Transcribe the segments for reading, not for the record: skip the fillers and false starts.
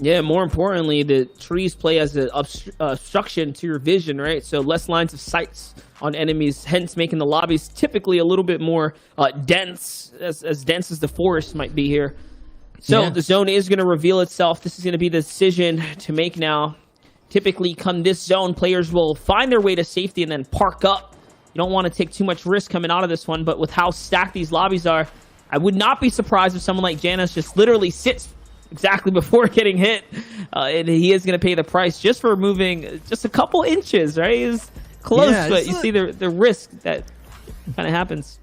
Yeah, more importantly, the trees play as an obstruction to your vision, right? So less lines of sights on enemies, hence making the lobbies typically a little bit more dense, as dense as the forest might be here. So the zone is going to reveal itself. This is going to be the decision to make now. Typically, come this zone, players will find their way to safety and then park up. You don't want to take too much risk coming out of this one, but with how stacked these lobbies are, I would not be surprised if someone like JannisZ just literally sits exactly before getting hit, and he is going to pay the price just for moving just a couple inches, right? He's close, but you see the risk that kind of happens.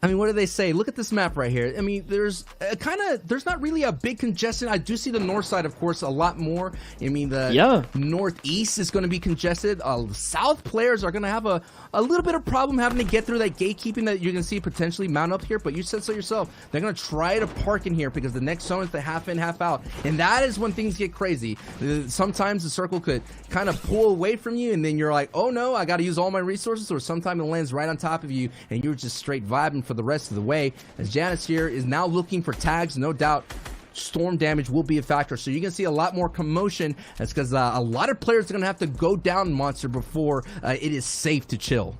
I mean, what do they say? Look at this map right here. I mean, there's not really a big congestion. I do see the north side, of course, a lot more. I mean, the northeast is going to be congested. South players are going to have a little bit of problem having to get through that gatekeeping that you can see potentially mount up here. But you said so yourself. They're going to try to park in here because the next zone is the half in, half out. And that is when things get crazy. Sometimes the circle could kind of pull away from you, and then you're like, oh no, I got to use all my resources. Or sometimes it lands right on top of you, and you're just straight vibing for the rest of the way. As JannisZ here is now looking for tags, no doubt storm damage will be a factor, so you're gonna see a lot more commotion. That's because a lot of players are gonna have to go down monster before it is safe to chill.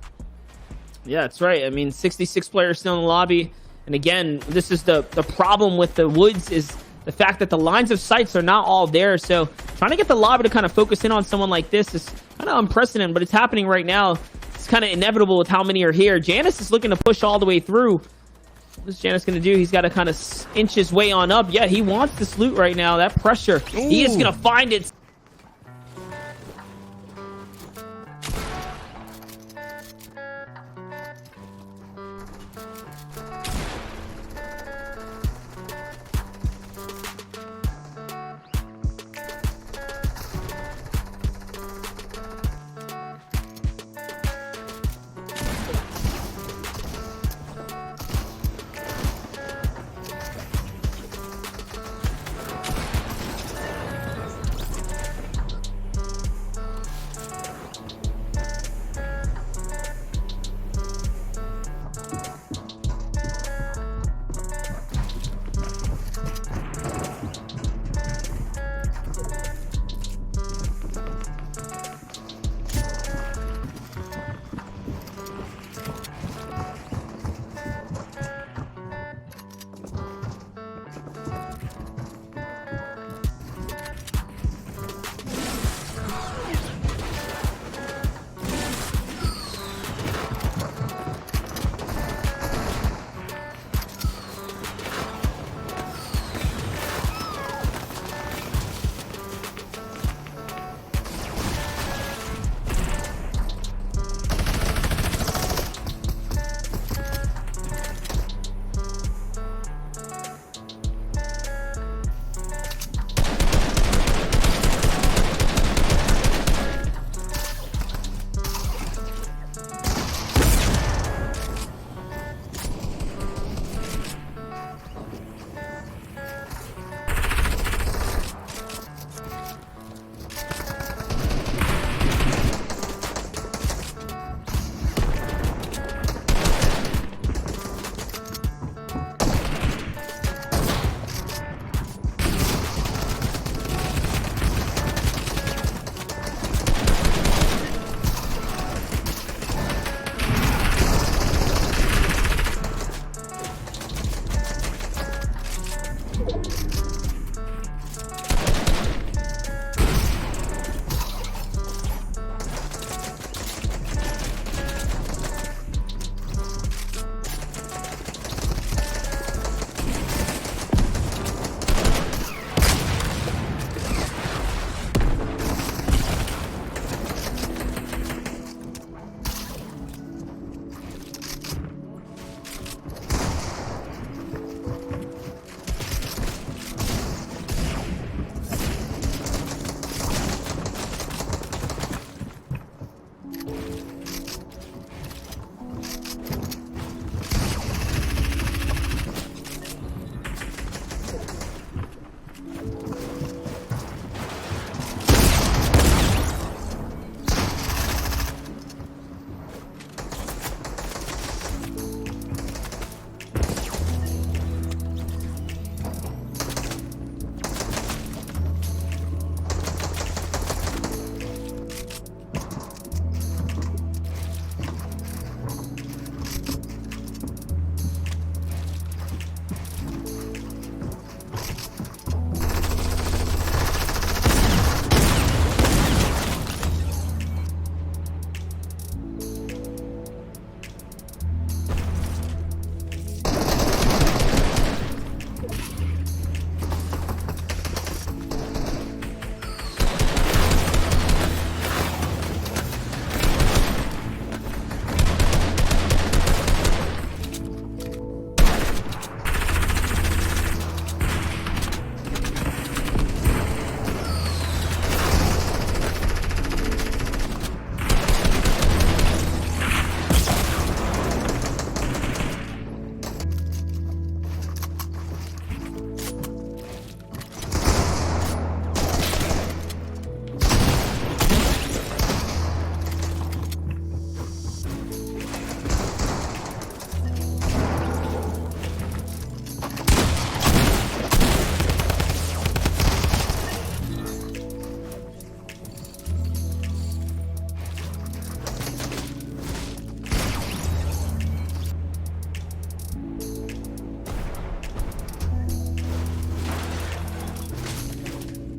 Yeah, that's right. I mean, 66 players still in the lobby, and again, this is the problem with the woods, is the fact that the lines of sights are not all there. So trying to get the lobby to kind of focus in on someone like this is kind of unprecedented, but it's happening right now. It's kind of inevitable with how many are here. JannisZ is looking to push all the way through. What's JannisZ going to do? He's got to kind of inch his way on up. Yeah, he wants this loot right now. That pressure. Ooh. He is going to find it.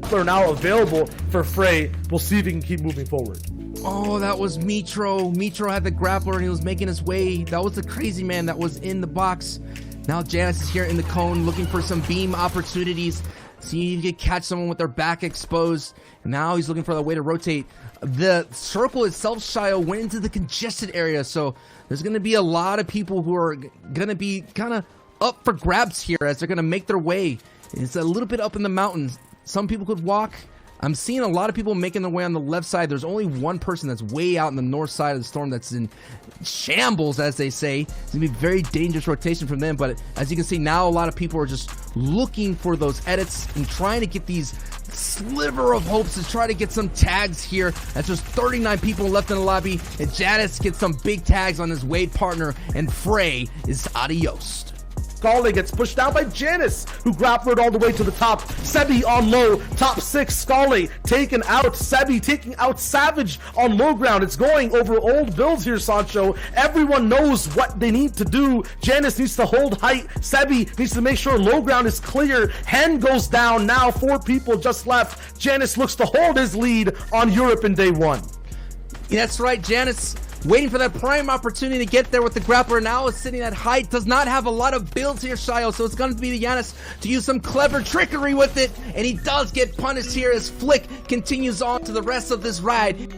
grappler now available for Frey. We'll see if he can keep moving forward. Oh, that was Mitro. Mitro had the grappler and he was making his way. That was the crazy man that was in the box. Now JannisZ is here in the cone looking for some beam opportunities. See if he can catch someone with their back exposed. And now he's looking for the way to rotate. The circle itself, Shio, went into the congested area. So there's going to be a lot of people who are going to be kind of up for grabs here as they're going to make their way. It's a little bit up in the mountains. Some people could walk. I'm seeing a lot of people making their way on the left side. There's only one person that's way out in the north side of the storm that's in shambles, as they say. It's going to be a very dangerous rotation from them. But as you can see now, a lot of people are just looking for those edits and trying to get these sliver of hopes to try to get some tags here. That's just 39 people left in the lobby. And JannisZ gets some big tags on his Wade partner. And Frey is adios. Scally gets pushed down by JannisZ, who grapplered all the way to the top. Sebi on low, top 6. Scally taken out. Sebi taking out Savage on low ground. It's going over old builds here, Sancho. Everyone knows what they need to do. JannisZ needs to hold height. Sebi needs to make sure low ground is clear. Hen goes down. Now 4 people just left. JannisZ looks to hold his lead on Europe in day 1. Yeah, that's right, JannisZ. Waiting for that prime opportunity to get there with the grappler. Now is sitting at height. Does not have a lot of builds here, Shio. So it's going to be the JannisZ to use some clever trickery with it. And he does get punished here as Flick continues on to the rest of this ride.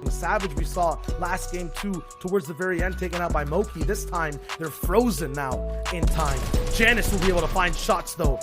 Savage we saw last game too, towards the very end, taken out by Moki. This time they're frozen now in time. JannisZ will be able to find shots though.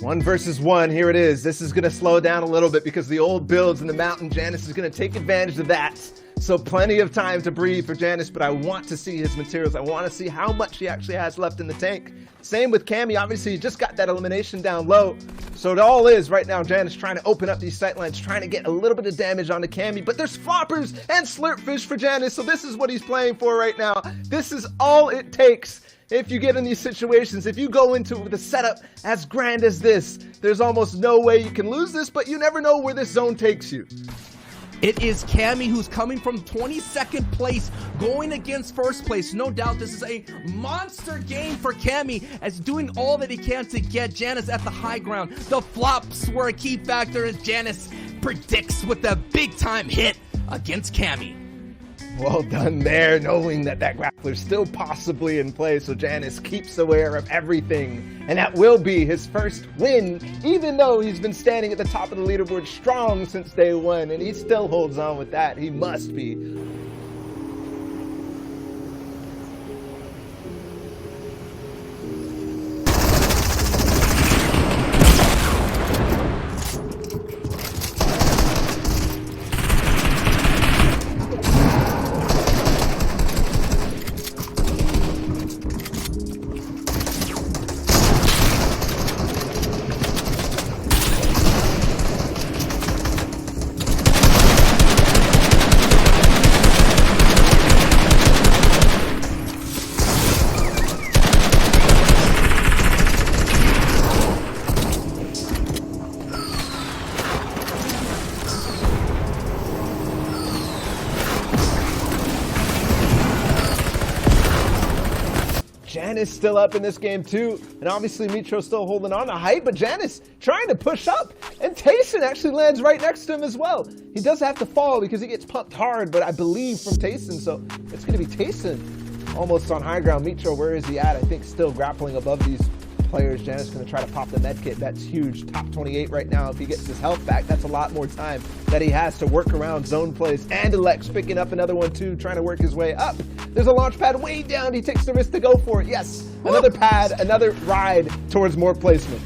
1 versus 1, here it is. This is going to slow down a little bit because the old builds in the mountain, JannisZ is going to take advantage of that. So plenty of time to breathe for JannisZ, but I want to see his materials. I want to see how much he actually has left in the tank. Same with Cammy. Obviously, he just got that elimination down low. So it all is right now, JannisZ trying to open up these sightlines, trying to get a little bit of damage onto Cammy, but there's floppers and slurpfish for JannisZ, so this is what he's playing for right now. This is all it takes. If you get in these situations, if you go into it with a setup as grand as this, there's almost no way you can lose this, but you never know where this zone takes you. It is Cammy who's coming from 22nd place, going against first place. No doubt this is a monster game for Cammy, as doing all that he can to get JannisZ at the high ground. The flops were a key factor as JannisZ predicts with a big-time hit against Cammy. Well done there, knowing that grappler's still possibly in play, so JannisZ keeps aware of everything, and that will be his first win, even though he's been standing at the top of the leaderboard strong since day one, and he still holds on with that. He must be. JannisZ still up in this game too, and obviously Mitro still holding on to height, but JannisZ trying to push up, and Tayson actually lands right next to him as well. He does have to fall because he gets pumped hard, but I believe from Tayson, so it's going to be Tayson almost on high ground. Mitro, where is he at? I think still grappling above these players. JannisZ going to try to pop the med kit. That's huge. Top 28 right now. If he gets his health back, that's a lot more time that he has to work around zone plays. And Alex picking up another one too, trying to work his way up. There's a launch pad way down. He takes the risk to go for it. Yes, another pad, another ride towards more placement.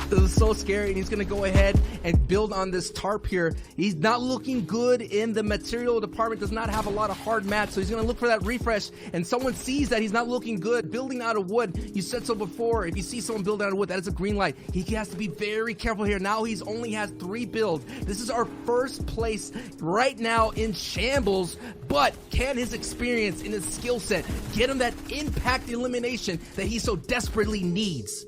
This is so scary, and he's going to go ahead and build on this tarp here. He's not looking good in the material department, does not have a lot of hard mats, so he's going to look for that refresh, and someone sees that he's not looking good. Building out of wood, you said so before, if you see someone build out of wood, that is a green light. He has to be very careful here. Now he's only has 3 builds. This is our first place right now in shambles, but can his experience and his skill set get him that impact elimination that he so desperately needs?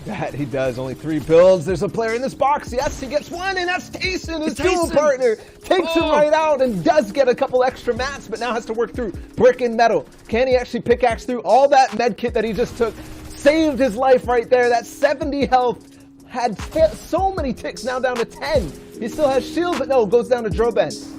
That he does. Only 3 builds. There's a player in this box. Yes, he gets one, and that's Tayson, his dual partner. Takes him right out and does get a couple extra mats, but now has to work through brick and metal. Can he actually pickaxe through all that med kit that he just took? Saved his life right there. That 70 health had so many ticks, now down to 10. He still has shield, but no, goes down to Droben.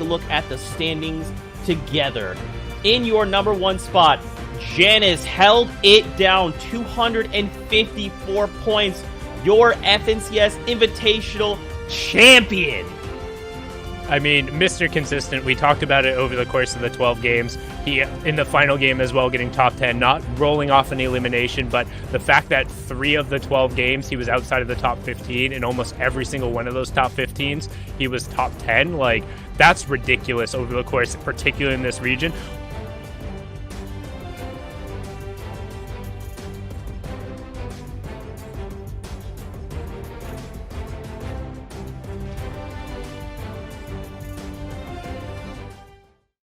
look at the standings together. In your number 1 spot, JannisZ held it down, 254 points. Your FNCS Invitational champion. I mean, Mr. Consistent, we talked about it over the course of the 12 games. He, in the final game as well, getting top 10, not rolling off an elimination, but the fact that 3 of the 12 games he was outside of the top 15, and almost every single one of those top 15s, he was top 10. Like, that's ridiculous over the course, particularly in this region.